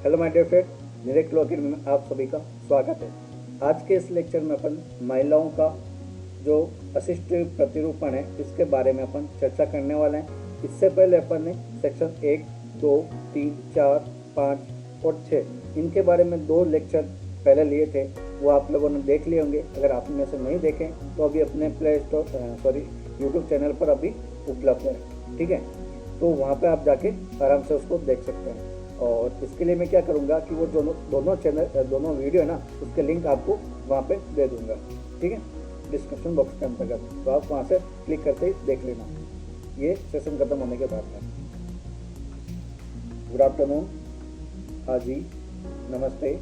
Hello my dear friend, direct law academy में आप सभी का स्वागत है। आज के इस लेक्चर में अपन महिलाओं का जो असिस्टिव प्रतिरूपण है इसके बारे में अपन चर्चा करने वाले हैं। इससे पहले अपन ने सेक्शन 1, 2, 3, 4, 5 और 6 इनके बारे में 2 लेक्चर पहले लिए थे, वो आप लोगों ने देख लिए होंगे। अगर आप में से नहीं देखें तो अभी अपने यूट्यूब चैनल पर अभी उपलब्ध है, ठीक है। तो वहाँ पे आप जाके आराम से उसको देख सकते हैं। और इसके लिए मैं क्या करूँगा कि वो दोनों वीडियो है ना, उसके लिंक आपको वहाँ पे दे दूँगा, ठीक है, डिस्क्रिप्शन बॉक्स के अंतर्गत। तो आप वहाँ से क्लिक करते ही देख लेना, ये सेशन खत्म होने के बाद में। गुड आफ्टरनून, हाँ जी, नमस्ते।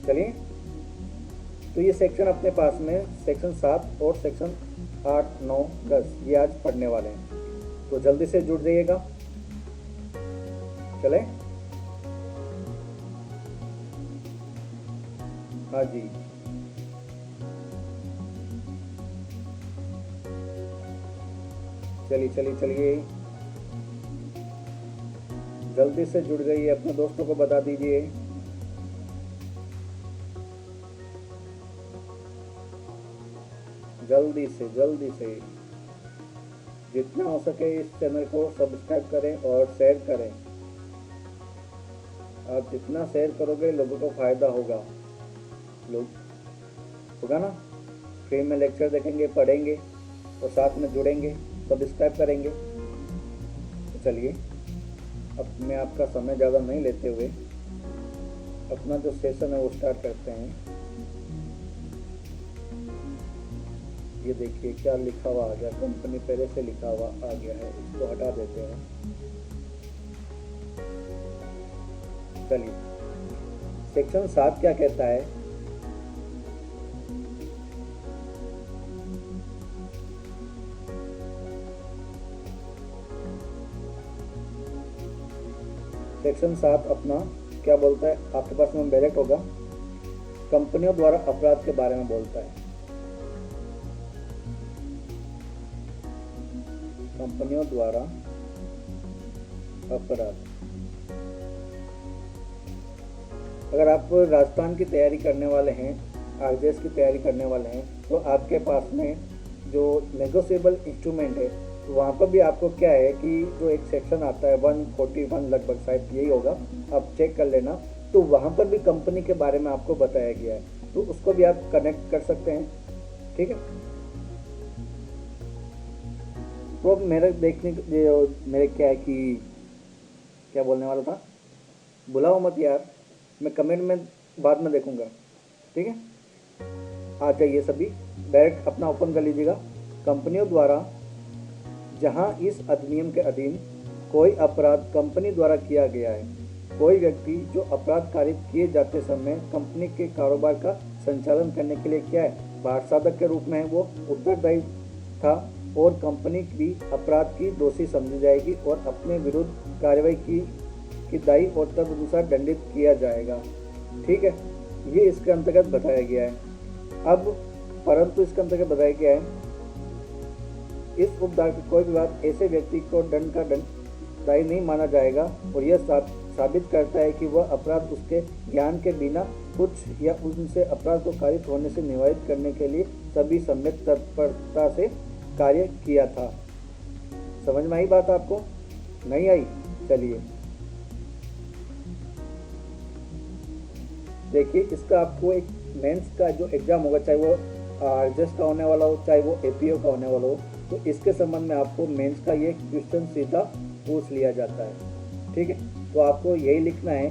चलिए, तो ये सेक्शन अपने पास में सेक्शन 7 और सेक्शन 8, 9, 10 ये आज पढ़ने वाले हैं, तो जल्दी से जुड़ जाइएगा। चले, हाँ जी, चलिए जल्दी से जुड़ जाइए, अपने दोस्तों को बता दीजिए। जल्दी से जितना हो सके इस चैनल को सब्सक्राइब करें और शेयर करें। आप जितना शेयर करोगे लोगों को फायदा होगा ना। फ्री में लेक्चर देखेंगे, पढ़ेंगे और साथ में जुड़ेंगे, सब्सक्राइब करेंगे। तो चलिए, अब मैं आपका समय ज़्यादा नहीं लेते हुए अपना जो सेशन है वो स्टार्ट करते हैं। ये देखिए क्या लिखा हुआ आ गया, कंपनी पहले से लिखा हुआ आ गया है, इसको हटा देते हैं। चलिए, सेक्शन 7 क्या कहता है? सेक्शन 7 अपना क्या बोलता है? आपके पास में डायरेक्ट होगा, कंपनियों द्वारा अपराध के बारे में बोलता है। कंपनियों द्वारा अपराध। अगर आप राजस्थान की तैयारी करने वाले हैं, आरजेएस की तैयारी करने वाले हैं, तो आपके पास में जो नेगोशिएबल इंस्ट्रूमेंट है तो वहाँ पर भी आपको क्या है कि जो एक सेक्शन आता है 141 लगभग, शायद यही होगा, आप चेक कर लेना। तो वहाँ पर भी कंपनी के बारे में आपको बताया गया है, तो उसको भी आप कनेक्ट कर सकते हैं, ठीक है। तो मेरे क्या है कि क्या बोलने वाला था, बुलाओ मत यार, मैं कमेंट में बाद में देखूंगा, ठीक है। आ जाइए सभी, डायरेक्ट अपना ओपन कर लीजिएगा। कंपनियों द्वारा, जहां इस अधिनियम के अधीन कोई अपराध कंपनी द्वारा किया गया है, कोई व्यक्ति जो अपराध कारित किए जाते समय कंपनी के कारोबार का संचालन करने के लिए क्या है, भार साधक के रूप में वो उत्तरदायी था और कंपनी भी अपराध की दोषी समझी जाएगी और अपने विरुद्ध कार्रवाई की दायी और तदनुसार दंडित किया जाएगा, ठीक है। ये इसके अंतर्गत बताया गया है। अब परंतु इसके अंतर्गत बताया गया है, इस उपदार की कोई भी बात ऐसे व्यक्ति को दंड का दायी नहीं माना जाएगा और यह साबित करता है कि वह अपराध उसके ज्ञान के बिना कुछ या उनसे अपराध को कारित होने से निवारित करने के लिए सभी सम्यक तत्परता से कार्य किया था। समझ में आई बात? आपको नहीं आई? चलिए देखिए, इसका आपको एक मेंस का जो एग्जाम होगा, चाहे वो आरजेएस का होने वाला हो, चाहे वो एपीओ का होने वाला हो, तो इसके संबंध में आपको मेंस का ये क्वेश्चन सीधा पूछ लिया जाता है, ठीक है। तो आपको यही लिखना है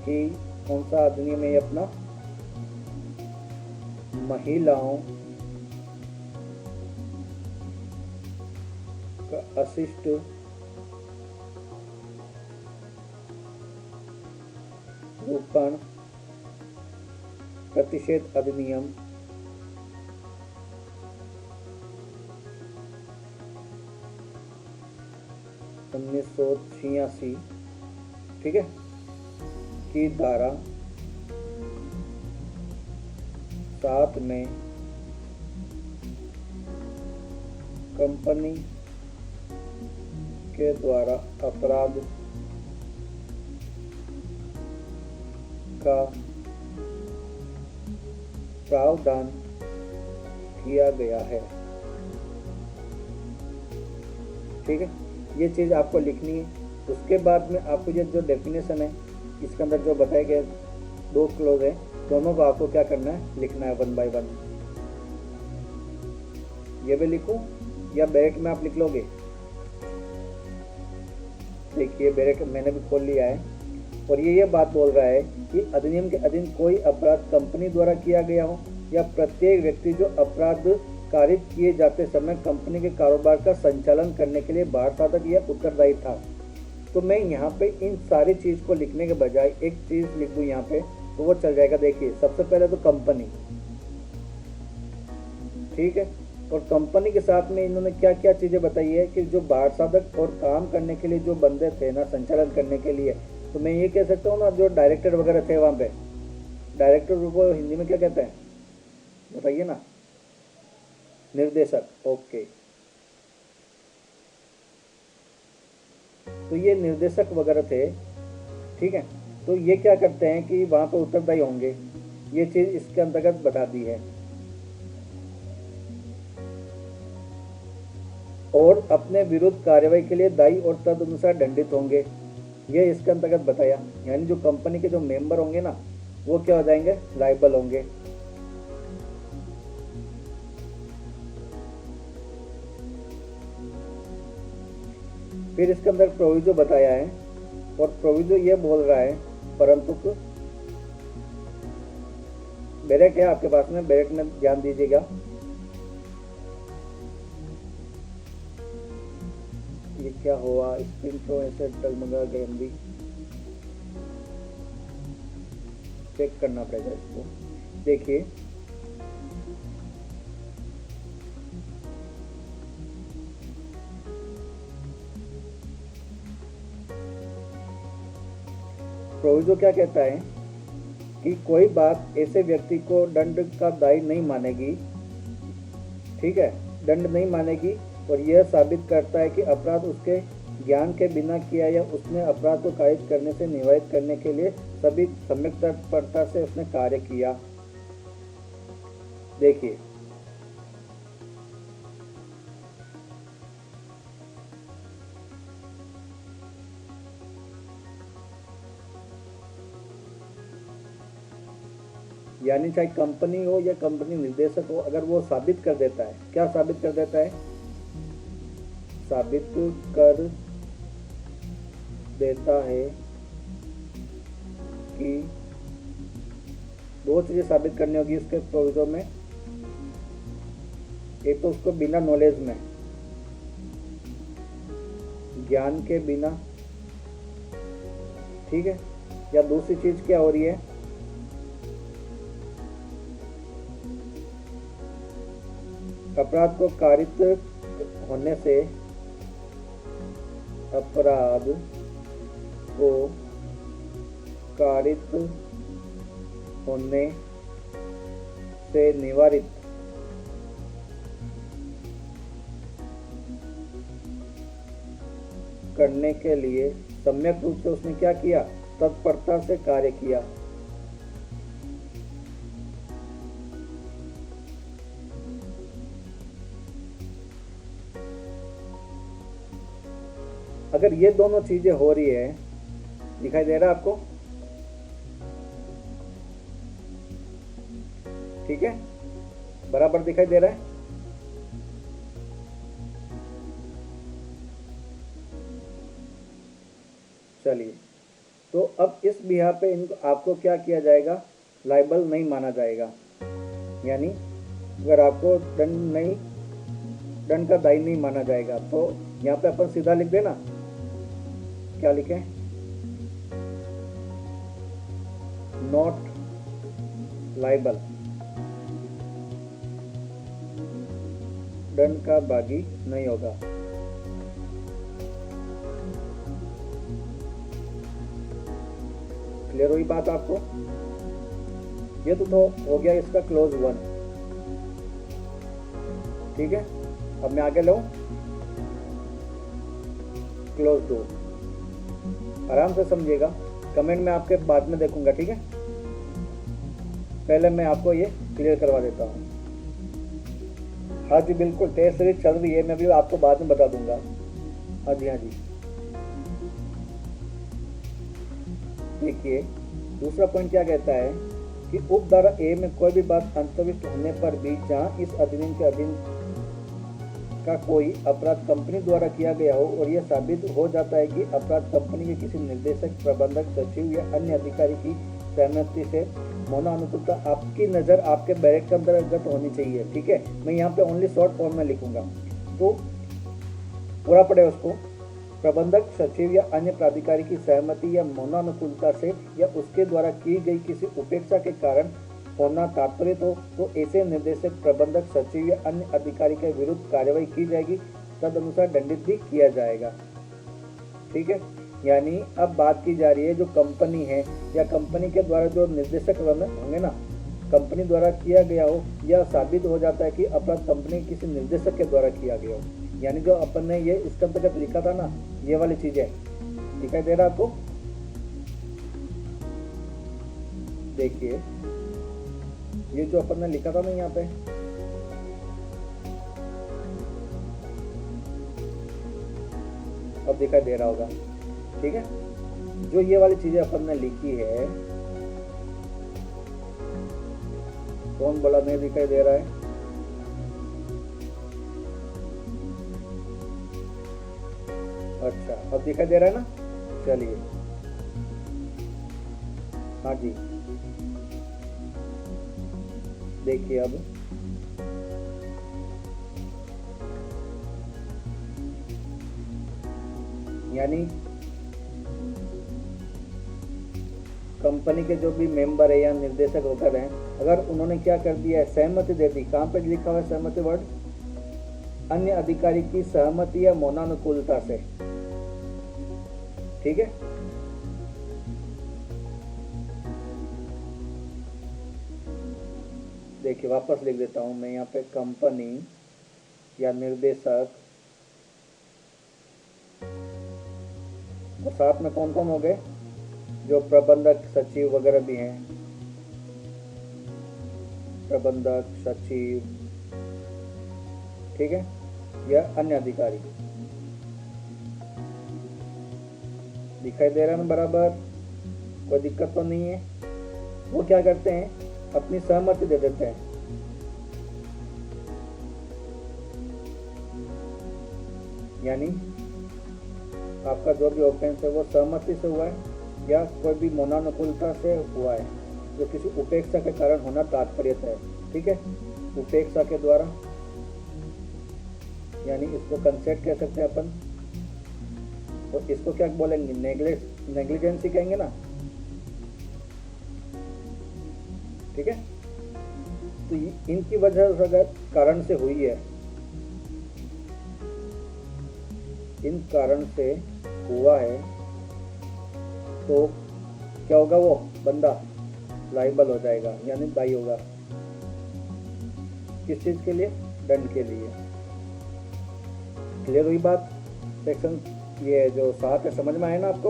कि कौन सा अधिनियम है अपना, महिलाओं का अशिष्ट रूपण प्रतिषेध अधिनियम 1986, ठीक है, की धारा 7 में कंपनी के द्वारा अपराध का प्रावधान किया गया है। ठीक है, ये चीज़ आपको लिखनी है। उसके बाद में आपको ये जो डेफिनेशन है इसके अंदर जो बताए गए दो क्लोज है, दोनों को आपको क्या करना है, लिखना है 1 बाय 1। ये भी लिखूं या बैरेट में आप लिख लोगे? देखिए बैरेट मैंने भी खोल लिया है और ये बात बोल रहा है कि अधिनियम के अधीन कोई अपराध कंपनी द्वारा किया गया हो या प्रत्येक व्यक्ति जो अपराध कारित किए जाते समय कंपनी के कारोबार का संचालन करने के लिए बाहर साधक या उत्तरदायी था। तो मैं यहाँ पे इन सारी चीज़ को लिखने के बजाय एक चीज़ लिख दूँ यहाँ पे तो वो चल जाएगा। देखिए सबसे पहले तो कंपनी, ठीक है, और कंपनी के साथ में इन्होंने क्या क्या चीज़ें बताई है कि जो बाहर साधक और काम करने के लिए जो बंदे थे ना, संचालन करने के लिए, तो मैं ये कह सकता हूँ ना जो डायरेक्टर वगैरह थे वहाँ पे, डायरेक्टर को हिंदी में क्या कहते हैं बताइए ना? निर्देशक। ओके, तो ये निर्देशक वगैरह थे, ठीक है। तो ये क्या करते हैं कि वहाँ पर उत्तरदायी होंगे, ये चीज़ इसके अंतर्गत बता दी है। और अपने विरुद्ध कार्रवाई के लिए दायी और तदनुसार दंडित होंगे, ये इसके अंतर्गत बताया। यानी जो कंपनी के जो मेंबर होंगे ना वो क्या हो जाएंगे, लायबल होंगे। फिर इसके अंदर प्रोविजो बताया है और प्रोविजो ये बोल रहा है परंतु बैरेट है आपके पास में, बैरेट में ध्यान दीजिएगा। ये क्या हुआ, स्क्रीन तो ऐसे डगमगा गई, चेक करना पड़ेगा इसको। देखिए प्रोविजो क्या कहता है कि कोई बात ऐसे व्यक्ति को दंड का दायी नहीं मानेगी, ठीक है, दंड नहीं मानेगी और यह साबित करता है कि अपराध उसके ज्ञान के बिना किया या उसने अपराध को कारित करने से निवारित करने के लिए सभी सम्यक तत्परता से उसने कार्य किया। देखिए यानी चाहे कंपनी हो या कंपनी निर्देशक हो, अगर वो साबित कर देता है, क्या साबित कर देता है, साबित कर देता है कि दो चीजें साबित करनी होगी इसके प्रोविजो में। एक तो उसको बिना नॉलेज में, ज्ञान के बिना, ठीक है, या दूसरी चीज क्या हो रही है, अपराध को कारित होने से, अपराध को कारित होने से निवारित करने के लिए सम्यक रूप से उसने क्या किया, तत्परता से कार्य किया। अगर ये दोनों चीजें हो रही है, दिखाई दे रहा है आपको, ठीक है, बराबर दिखाई दे रहा है। चलिए, तो अब इस बिहार पे इनको आपको क्या किया जाएगा, लायबल नहीं माना जाएगा। यानी अगर आपको दंड का दायी नहीं माना जाएगा तो यहाँ पे अपन सीधा लिख देना, क्या लिखें, नॉट लायबल, दंड का भागी नहीं होगा। क्लियर हुई बात आपको? ये तो हो गया इसका क्लोज 1, ठीक है। अब मैं आगे लूं क्लोज 2, आराम से समझिएगा, कमेंट में आपके बाद में देखूंगा, ठीक है। पहले मैं आपको ये क्लियर करवा देता हूँ। हाँ जी बिल्कुल, टेस्ट सीरीज चल रही है, मैं भी आपको बाद में बता दूंगा। हाँ जी हाँ जी। देखिए दूसरा पॉइंट क्या कहता है कि उपधारा ए में कोई भी बात अंतर्विष्ट होने पर भी जहाँ इस अधिनियम के अधीन का कोई अपराध कंपनी द्वारा किया गया हो और यह साबित हो जाता है कि अपराध कंपनी के किसी निर्देशक, प्रबंधक, सचिव या अन्य अधिकारी की सहमति से मौना अनुकूलता आपकी नज़र आपके बैरक के अंतर्गत होनी चाहिए। ठीक है, मैं यहाँ पे ओनली शॉर्ट फॉर्म में लिखूंगा तो पूरा पड़े उसको। प्रबंधक, सचिव या अन्य प्राधिकारी की सहमति या मौनानुकूलता से या उसके द्वारा की गई किसी उपेक्षा के कारण होना तात्पर्य तो ऐसे निर्देशक, प्रबंधक, सचिव या अन्य अधिकारी के विरुद्ध कार्रवाई की जाएगी, तदनुसार दंडित भी किया जाएगा। ठीक है, यानी अब बात की जा रही है जो कंपनी है या कंपनी के द्वारा जो निर्देशक होंगे ना, कंपनी द्वारा किया गया हो या साबित हो जाता है कि अपराध कंपनी किसी निर्देशक के द्वारा किया गया हो, यानी जो अपन ने ये इसके अंतर्गत लिखा था ना, ये वाली चीजें दिखाई दे रहा आपको। देखिए ये जो अपन ने लिखा था ना यहाँ पे, अब दिखाई दे रहा होगा। ठीक है, जो ये वाली चीजें अपन ने लिखी है, कौन बोला नहीं दिखाई दे रहा है? अच्छा अब दिखाई दे रहा है ना, चलिए। हाँ जी देखिए अब यानी कंपनी के जो भी मेंबर है या निर्देशक होकर हैं, अगर उन्होंने क्या कर दिया है, सहमति दे दी। कहाँ पे लिखा हुआ है सहमति वर्ड? अन्य अधिकारी की सहमति या मौनानुकूलता से। ठीक है, देखिए वापस लिख देता हूं मैं यहाँ पे, कंपनी या निर्देशक और साथ में कौन कौन हो गए, जो प्रबंधक, सचिव वगैरह भी हैं, प्रबंधक, सचिव, ठीक है, या अन्य अधिकारी। दिखाई दे रहा है ना बराबर, कोई दिक्कत तो नहीं है। वो क्या करते हैं, अपनी सहमति दे देते हैं। यानी आपका जो भी ऑफेंस है वो सहमति से हुआ है या कोई भी मौनानुकूलता से हुआ है, जो किसी उपेक्षा के कारण होना तात्पर्य है। ठीक है, उपेक्षा के द्वारा, यानी इसको कंसेप्ट कह सकते हैं अपन, और इसको क्या बोलेंगे, नेग्लिजेंसी कहेंगे ना। ठीक है, तो इनकी वजह से अगर कारण से हुई है, इन कारण से हुआ है, तो क्या होगा, वो बंदा लाइबल हो जाएगा, यानी दायी होगा। किस चीज के लिए? दंड के लिए। क्लियर हुई बात? सेक्शन ये जो 7 है समझ में आया ना आपको?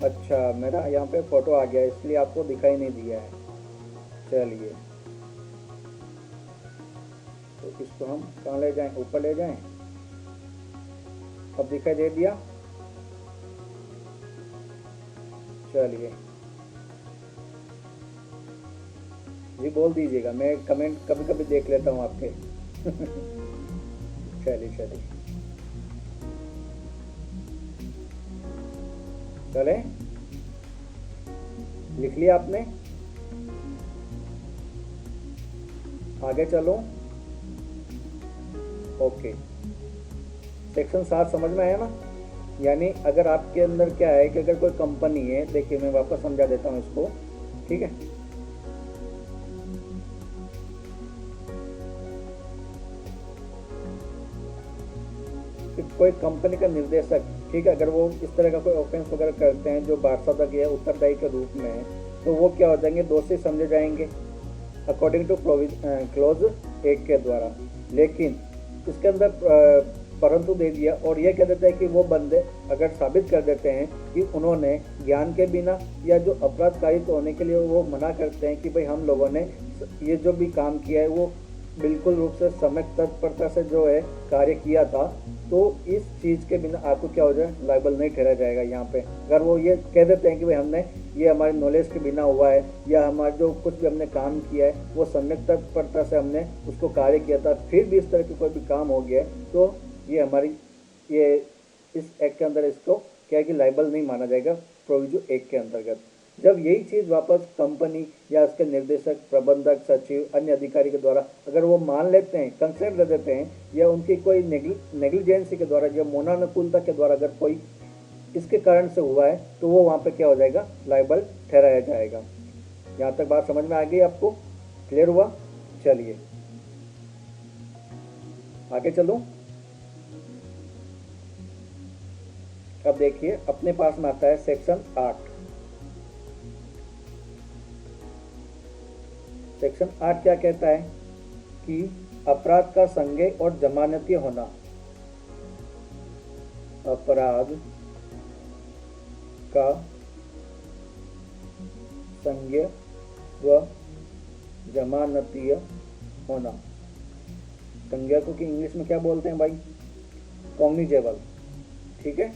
अच्छा, मेरा यहाँ पे फोटो आ गया इसलिए आपको दिखाई नहीं दिया है। चलिए, तो इसको हम कहाँ ले जाएं, ऊपर ले जाएं। अब दिखाई दे दिया। चलिए जी, बोल दीजिएगा, मैं कमेंट कभी कभी देख लेता हूँ आपके। चलिए चले, लिख लिया आपने? आगे चलो। ओके, सेक्शन 7 समझ में आया ना? यानी अगर आपके अंदर क्या है कि अगर कोई कंपनी है, देखिए मैं वापस समझा देता हूँ इसको। ठीक है, कोई कंपनी का निर्देशक, ठीक है, अगर वो इस तरह का कोई ऑफेंस वगैरह करते हैं जो बारसादक या उत्तरदायी के रूप में, तो वो क्या हो जाएंगे, दोषी समझे जाएंगे अकॉर्डिंग टू क्लॉज 1 के द्वारा। लेकिन इसके अंदर परंतु दे दिया और ये कह देते हैं कि वो बंदे अगर साबित कर देते हैं कि उन्होंने ज्ञान के बिना या जो अपराध कारित होने के लिए वो मना करते हैं कि भाई हम लोगों ने ये जो भी काम किया है वो बिल्कुल रूप से समय तत्परता से जो है कार्य किया था, तो इस चीज़ के बिना आपको क्या हो जाए, लायबल नहीं ठहरा जाएगा यहाँ पे। अगर वो ये कह देते हैं कि भाई हमने ये हमारी नॉलेज के बिना हुआ है या हमारा जो कुछ भी हमने काम किया है वो सम्यक तत्परता से हमने उसको कार्य किया था, फिर भी इस तरह की कोई भी काम हो गया है, तो ये हमारी ये इस एक्ट के अंदर इसको क्या है कि लायबल नहीं माना जाएगा प्रोविजो एक्ट के अंतर्गत। जब यही चीज़ वापस कंपनी या उसके निर्देशक, प्रबंधक, सचिव, अन्य अधिकारी के द्वारा अगर वो मान लेते हैं, कंसेंट दे देते हैं, या उनकी कोई नेग्लिजेंसी के द्वारा या मौनानुकूलता के द्वारा अगर कोई इसके कारण से हुआ है, तो वो वहाँ पे क्या हो जाएगा, लायबल ठहराया जाएगा। यहाँ तक बात समझ में आ गई आपको? क्लियर हुआ? चलिए आगे चलूँ। अब देखिए अपने पास में आता है सेक्शन 8। सेक्शन 8 क्या कहता है कि अपराध का संज्ञेय और जमानतीय होना। अपराध का संज्ञेय व जमानतीय होना। संज्ञेय को कि इंग्लिश में क्या बोलते हैं भाई? कॉग्निजेबल, ठीक है।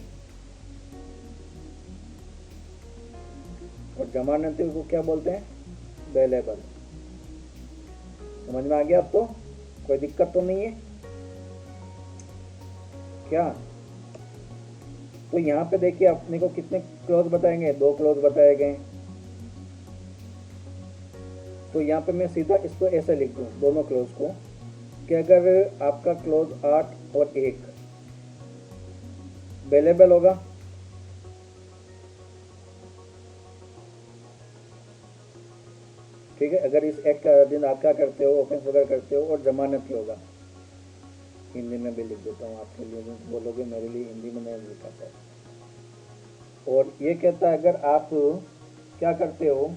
और जमानतीय को क्या बोलते हैं? बेलेबल। समझ में आ गया आपको? कोई दिक्कत तो नहीं है क्या? तो यहाँ पे देखिए अपने को कितने क्लोज बताएंगे, 2 क्लोज बताए गए। तो यहाँ पे मैं सीधा इसको ऐसे लिख दूँ दोनों क्लोज को कि अगर आपका क्लोज 8 और 1 बेलेबल होगा, ठीक है, अगर इस एक्ट का अधीन आप क्या करते हो, ऑफेंस वगैरह करते हो, और जमानती होगा। हिंदी में भी लिख देता हूँ आपके लिए, बोलोगे मेरे लिए हिंदी में नहीं लिखा था। और ये कहता है अगर आप क्या करते हो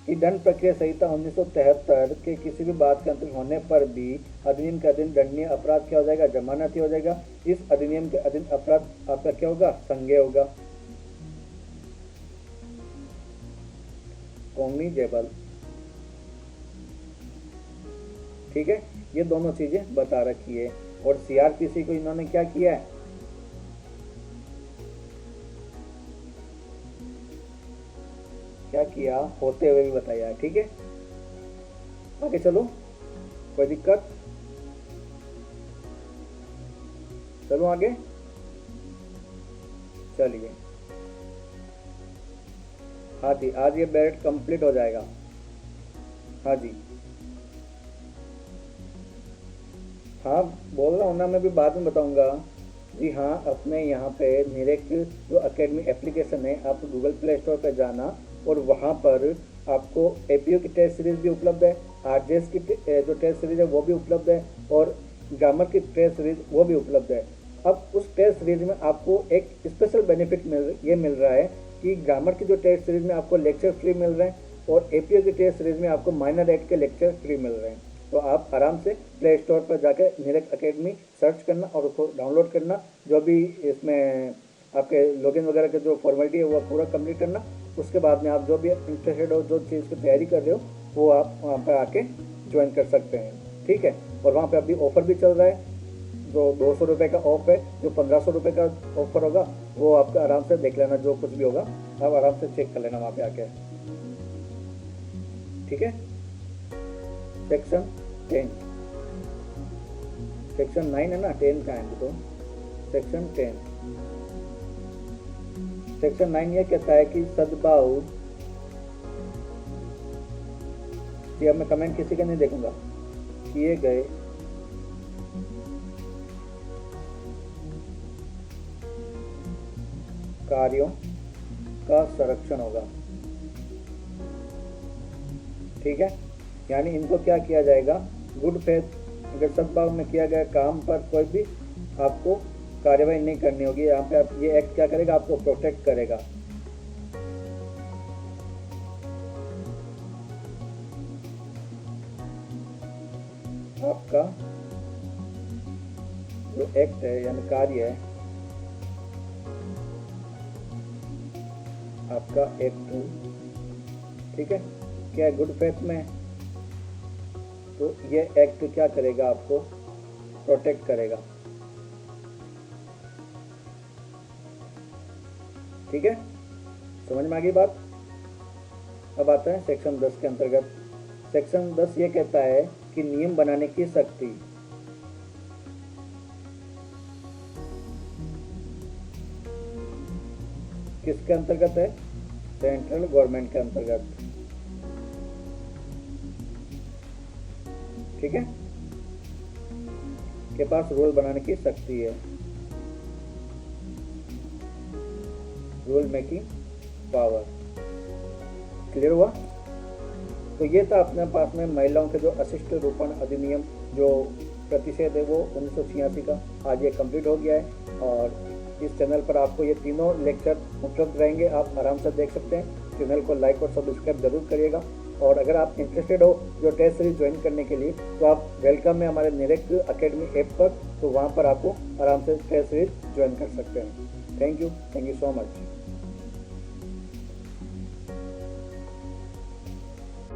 कि दंड प्रक्रिया संहिता 1973 के किसी भी बात के अंतर्गत होने पर भी अधिनियम के अधीन दंडनीय अपराध क्या हो जाएगा, जमानती हो जाएगा। इस अधिनियम के अधीन अपराध आपका क्या होगा, संज्ञेय होगा, कॉग्निजेबल, ठीक है। ये दोनों चीजें बता रखी है। और सीआरपीसी को इन्होंने क्या किया है, क्या किया होते हुए भी बताया, ठीक है। आगे चलो, कोई दिक्कत? चलो आगे, चलिए। हाँ जी, आज ये बैट कंप्लीट हो जाएगा। हाँ जी, हाँ बोल रहा हूँ ना, मैं भी बाद में बताऊंगा। जी हाँ, अपने यहाँ पे निरेक जो एकेडमी एप्लीकेशन है, आप गूगल प्ले स्टोर पे जाना और वहाँ पर आपको एपीओ की टेस्ट सीरीज भी उपलब्ध है, आरजेएस की जो टेस्ट सीरीज है वो भी उपलब्ध है, और ग्रामर की टेस्ट सीरीज वो भी उपलब्ध है। अब उस टेस्ट सीरीज में आपको एक स्पेशल बेनिफिट मिल रहा है कि ग्रामर की जो टेस्ट सीरीज में आपको लेक्चर फ्री मिल रहे हैं और एपीओ की टेस्ट सीरीज में आपको माइनर एक्ट के लेक्चर फ्री मिल रहे हैं। तो आप आराम से प्ले स्टोर पर जाकर निरेक एकेडमी सर्च करना और उसको डाउनलोड करना। जो भी इसमें आपके लॉगिन वगैरह के जो फॉर्मेलिटी है वो पूरा कंप्लीट करना। उसके बाद में आप जो भी इंटरेस्टेड हो, जो चीज़ की तैयारी कर रहे हो, वो आप वहाँ पर आके ज्वाइन कर सकते हैं, ठीक है। और वहाँ पे अभी ऑफ़र भी चल रहा है, जो 200 रुपये का ऑफ है, जो 1500 रुपये का ऑफर होगा वो आपका आराम से देख लेना, जो कुछ भी होगा आप आराम से चेक कर लेना वहाँ पे आके, ठीक है। सेक्शन 10, सेक्शन 9 है ना, 10 का है तो सेक्शन 10। सेक्शन 9 ये कहता है कि सद्भाव, ये अब मैं कमेंट किसी के नहीं देखूंगा, किए गए कार्यों का संरक्षण होगा, ठीक है। यानी इनको क्या किया जाएगा, गुड फेथ, अगर सद्भाव में किया गया काम पर कोई भी आपको कार्रवाई नहीं करनी होगी। यहाँ पे आप ये एक्ट क्या करेगा, आपको प्रोटेक्ट करेगा। आपका जो एक्ट है यानी कार्य है आपका एक्ट, ठीक है, क्या है, गुड फेथ में, तो ये एक्ट क्या करेगा, आपको प्रोटेक्ट करेगा। ठीक है, समझ में आ गई बात। अब आता है सेक्शन 10 के अंतर्गत। सेक्शन 10 ये कहता है कि नियम बनाने की शक्ति, किसके अंतर्गत है, सेंट्रल गवर्नमेंट के अंतर्गत। ठीक है, के पास रूल बनाने की शक्ति है, रूल मेकिंग पावर। क्लियर हुआ। तो ये था अपने पास में महिलाओं के जो अशिष्ट रोपण अधिनियम जो प्रतिषेध है वो 1986 का, आज ये कंप्लीट हो गया है। और इस चैनल पर आपको ये तीनों लेक्चर उपलब्ध रहेंगे, आप आराम से देख सकते हैं। चैनल को लाइक और सब्सक्राइब जरूर करिएगा। और अगर आप इंटरेस्टेड हो जो टेस्ट सीरीज ज्वाइन करने के लिए, तो आप वेलकम है हमारे निरेक अकेडमी ऐप पर, तो वहाँ पर आपको आराम से टेस्ट सीरीज ज्वाइन कर सकते हैं। Thank you so much.